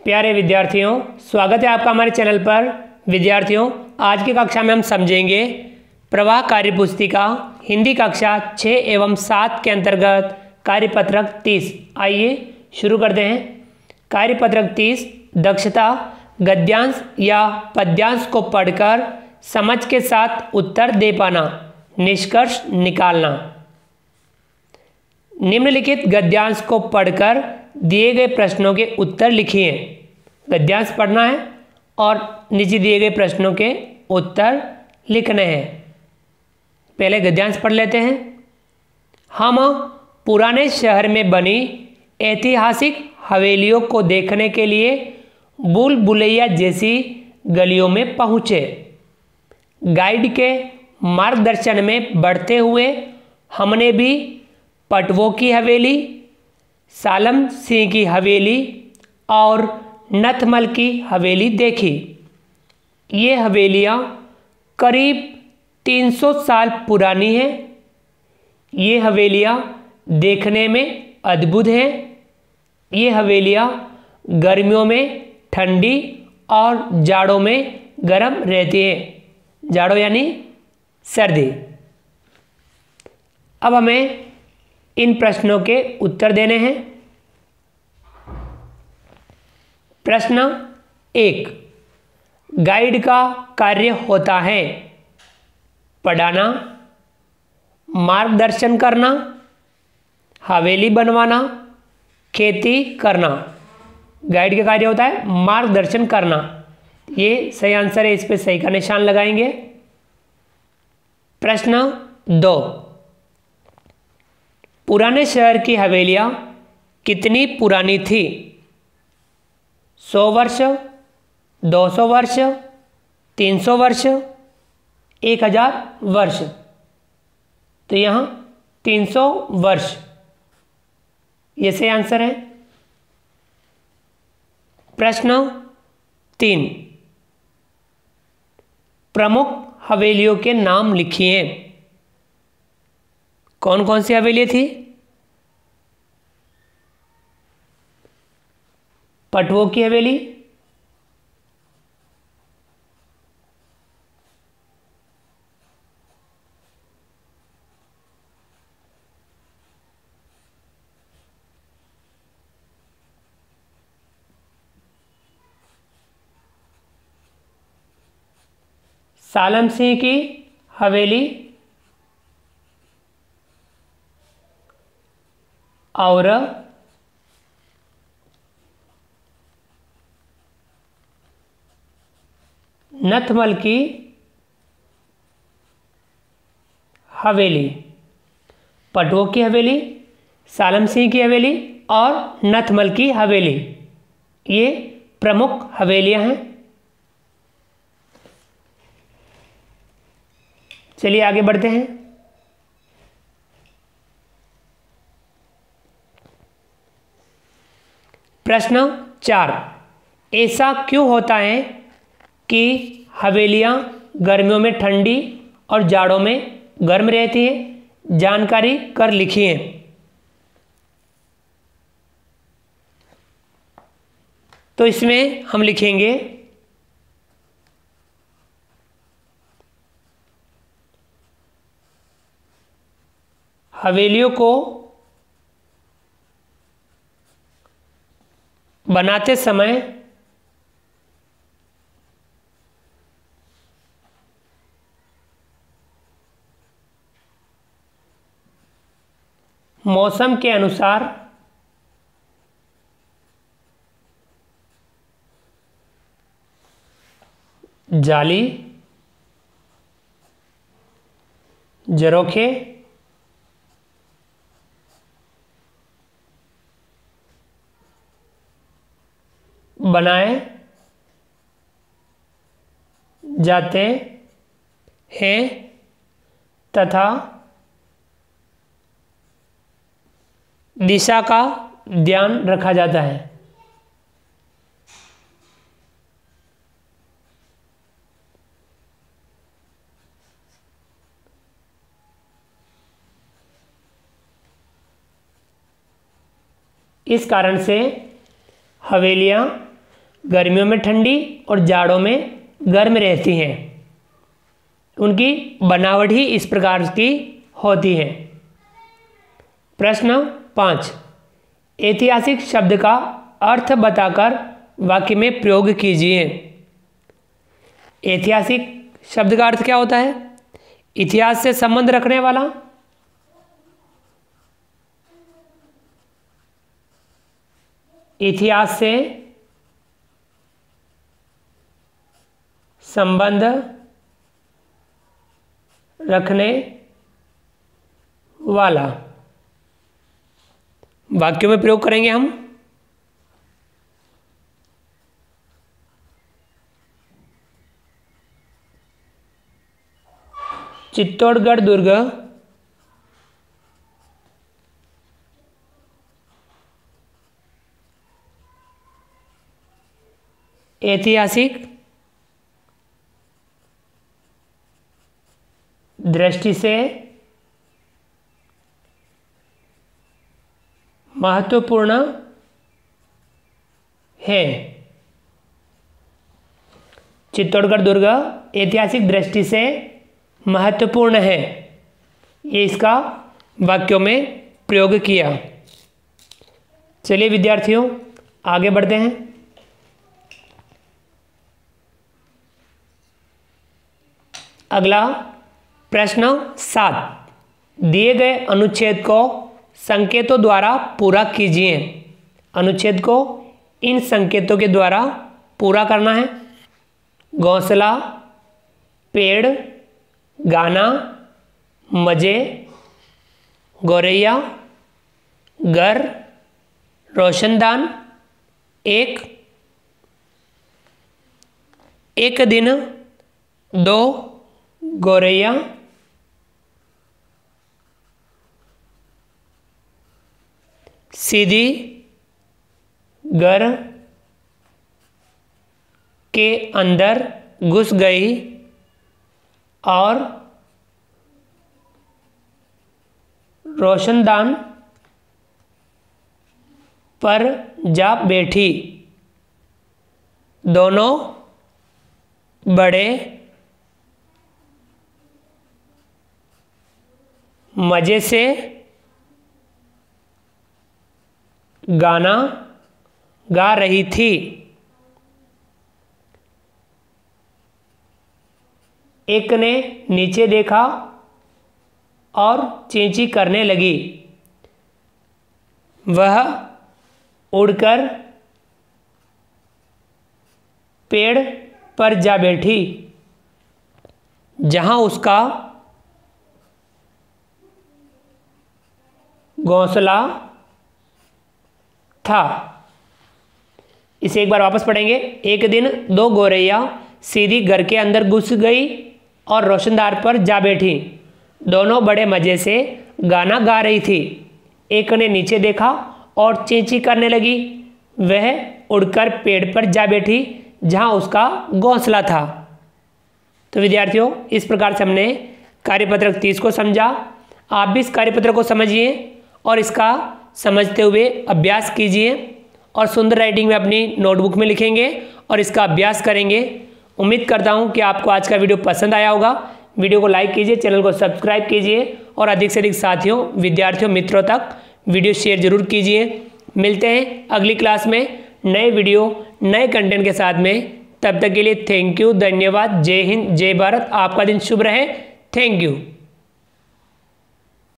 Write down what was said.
प्यारे विद्यार्थियों, स्वागत है आपका हमारे चैनल पर। विद्यार्थियों, आज की कक्षा में हम समझेंगे प्रवाह कार्यपुस्तिका हिंदी कक्षा 6 एवं 7 के अंतर्गत कार्यपत्रक 30। आइए शुरू करते हैं। कार्यपत्रक 30 दक्षता गद्यांश या पद्यांश को पढ़कर समझ के साथ उत्तर दे पाना, निष्कर्ष निकालना। निम्नलिखित गद्यांश को पढ़कर दिए गए प्रश्नों के उत्तर लिखिए। गद्यांश पढ़ना है और नीचे दिए गए प्रश्नों के उत्तर लिखने हैं। पहले गद्यांश पढ़ लेते हैं। हम पुराने शहर में बनी ऐतिहासिक हवेलियों को देखने के लिए भूल भुलैया जैसी गलियों में पहुँचे। गाइड के मार्गदर्शन में बढ़ते हुए हमने भी पटवों की हवेली, सालम सिंह की हवेली और नथमल की हवेली देखी। ये हवेलियाँ करीब 300 साल पुरानी हैं। ये हवेलियाँ देखने में अद्भुत हैं। ये हवेलियाँ गर्मियों में ठंडी और जाड़ों में गर्म रहती हैं। जाड़ों यानी सर्दी। अब हमें इन प्रश्नों के उत्तर देने हैं। प्रश्न 1, गाइड का कार्य होता है पढ़ाना, मार्गदर्शन करना, हवेली बनवाना, खेती करना। गाइड का कार्य होता है मार्गदर्शन करना। ये सही आंसर है, इस पे सही का निशान लगाएंगे। प्रश्न 2, पुराने शहर की हवेलियाँ कितनी पुरानी थी? 100 वर्ष, 200 वर्ष, 300 वर्ष, 1000 वर्ष। तो यहाँ 300 वर्ष ये सही आंसर है। प्रश्न 3, प्रमुख हवेलियों के नाम लिखिए। कौन कौन सी हवेली थी? पटवों की हवेली, सालम सिंह की हवेली और नथमल की हवेली। पटवों की हवेली, सालम सिंह की हवेली और नथमल की हवेली ये प्रमुख हवेलियां हैं। चलिए आगे बढ़ते हैं। प्रश्न 4, ऐसा क्यों होता है कि हवेलियाँ गर्मियों में ठंडी और जाड़ों में गर्म रहती है? जानकारी कर लिखिए। तो इसमें हम लिखेंगे हवेलियों को बनाते समय मौसम के अनुसार जाली, झरोखे, बनाए जाते हैं तथा दिशा का ध्यान रखा जाता है। इस कारण से हवेलियाँ गर्मियों में ठंडी और जाड़ों में गर्म रहती हैं। उनकी बनावट ही इस प्रकार की होती है। प्रश्न 5, ऐतिहासिक शब्द का अर्थ बताकर वाक्य में प्रयोग कीजिए। ऐतिहासिक शब्द का अर्थ क्या होता है? इतिहास से संबंध रखने वाला, इतिहास से संबंध रखने वाला। वाक्यों में प्रयोग करेंगे हम। चित्तौड़गढ़ दुर्ग ऐतिहासिक दृष्टि से महत्वपूर्ण है। चित्तौड़गढ़ दुर्ग ऐतिहासिक दृष्टि से महत्वपूर्ण है। ये इसका वाक्यों में प्रयोग किया। चलिए विद्यार्थियों आगे बढ़ते हैं। अगला प्रश्न 7, दिए गए अनुच्छेद को संकेतों द्वारा पूरा कीजिए। अनुच्छेद को इन संकेतों के द्वारा पूरा करना है। घोंसला, पेड़, गाना, मजे, गौरैया, घर, रोशनदान, एक दिन, 2 गौरैया, सीधी, घर के अंदर घुस गई और रोशनदान पर जा बैठी। दोनों बड़े मजे से गाना गा रही थी। एक ने नीचे देखा और चींची करने लगी। वह उड़कर पेड़ पर जा बैठी जहां उसका घोंसला था। इसे एक बार वापस पढ़ेंगे। एक दिन 2 गौरैया सीधी घर के अंदर घुस गई और रोशनदान पर जा बैठी। दोनों बड़े मजे से गाना गा रही थी। एक ने नीचे देखा और चींची करने लगी। वह उड़कर पेड़ पर जा बैठी जहां उसका घोंसला था। तो विद्यार्थियों इस प्रकार से हमने कार्यपत्रक 30 को समझा। आप भी इस कार्यपत्र को समझिए और इसका समझते हुए अभ्यास कीजिए और सुंदर राइटिंग में अपनी नोटबुक में लिखेंगे और इसका अभ्यास करेंगे। उम्मीद करता हूं कि आपको आज का वीडियो पसंद आया होगा। वीडियो को लाइक कीजिए, चैनल को सब्सक्राइब कीजिए और अधिक से अधिक साथियों, विद्यार्थियों, मित्रों तक वीडियो शेयर जरूर कीजिए। मिलते हैं अगली क्लास में नए वीडियो, नए कंटेंट के साथ में। तब तक के लिए थैंक यू, धन्यवाद, जय हिंद, जय भारत। आपका दिन शुभ रहे। Thank you.